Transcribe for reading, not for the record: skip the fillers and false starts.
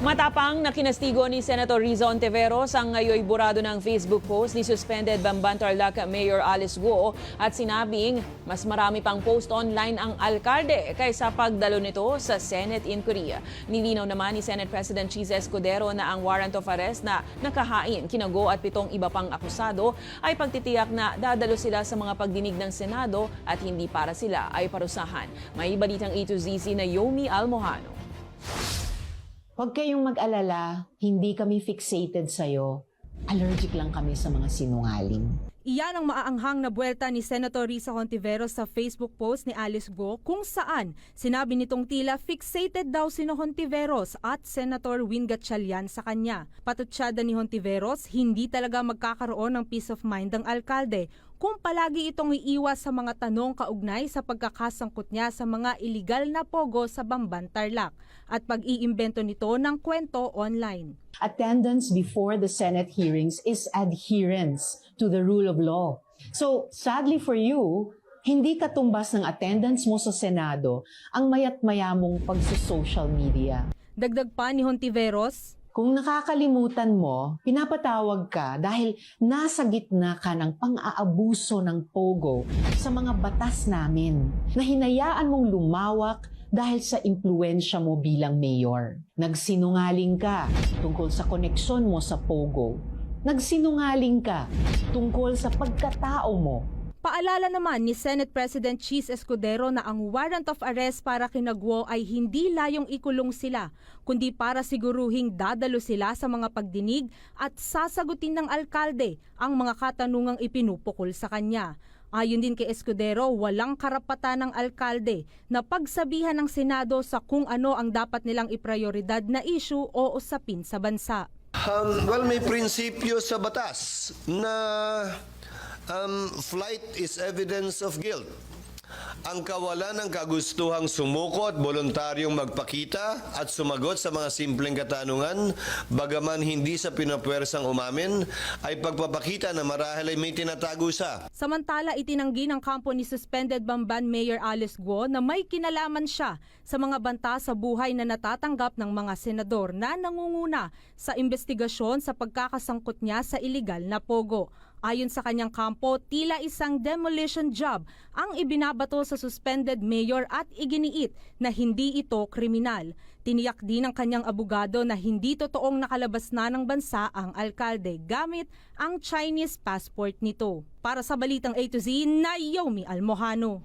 Matapang na kinastigo ni Senator Riza Ontiveros ang ngayoy burado ng Facebook post ni suspended Bamban Tarlac Mayor Alice Guo at sinabing mas marami pang post online ang alkalde kaysa pagdalo nito sa Senate inquiry. Nilinaw naman ni Senate President Chis Escudero na ang warrant of arrest na nakahain kina Guo at 7 iba pang akusado ay pagtitiyak na dadalo sila sa mga pagdinig ng Senado at hindi para sila ay parusahan. May balitang A to Z si Naomi Almohano. Huwag kayong mag-alala, hindi kami fixated sa'yo. Allergic lang kami sa mga sinungaling. Iyan ang maaanghang na buwelta ni Senator Riza Hontiveros sa Facebook post ni Alice Guo kung saan sinabi nitong tila fixated daw si Hontiveros at Senator Win Gatchalian sa kanya. Patutsyada ni Hontiveros, hindi talaga magkakaroon ng peace of mind ang alkalde kung palagi itong iiwas sa mga tanong kaugnay sa pagkakasangkot niya sa mga iligal na pogo sa Bamban Tarlac at pag-iimbento nito ng kwento online. Attendance before the Senate hearings is adherence to the rule of law. So, sadly for you, hindi katumbas ng attendance mo sa Senado ang mayat-maya mong pagsa-social media. Dagdag pa ni Hontiveros, kung nakakalimutan mo, pinapatawag ka dahil nasa gitna ka ng pang-aabuso ng pogo sa mga batas namin na hinayaan mong lumawak dahil sa impluensya mo bilang mayor. Nagsinungaling ka tungkol sa koneksyon mo sa pogo. Nagsinungaling ka tungkol sa pagkatao mo. paalala naman ni Senate President Chis Escudero na ang warrant of arrest para kina Guo ay hindi layong ikulong sila, kundi para siguruhing dadalo sila sa mga pagdinig at sasagutin ng alkalde ang mga katanungang ipinupukol sa kanya. Ayon din kay Escudero, walang karapatan ng alkalde na pagsabihan ng Senado sa kung ano ang dapat nilang iprioridad na issue o usapin sa bansa. Well, may prinsipyo sa batas na flight is evidence of guilt. Ang kawalan ng kagustuhang sumuko at voluntaryong magpakita at sumagot sa mga simpleng katanungan, bagaman hindi sa pinapwersang umamin, ay pagpapakita na marahil ay may tinatago siya. Samantala, itinanggi ng kampo ni suspended Bamban Mayor Alice Guo na may kinalaman siya sa mga banta sa buhay na natatanggap ng mga senador na nangunguna sa investigasyon sa pagkakasangkot niya sa iligal na pogo. Ayon sa kanyang kampo, tila isang demolition job ang ibinabato sa suspended mayor at iginiit na hindi ito kriminal. Tiniyak din ng kanyang abogado na hindi totoong nakalabas na ng bansa ang alkalde gamit ang Chinese passport nito. Para sa Balitang A to Z, Naomi Almohano.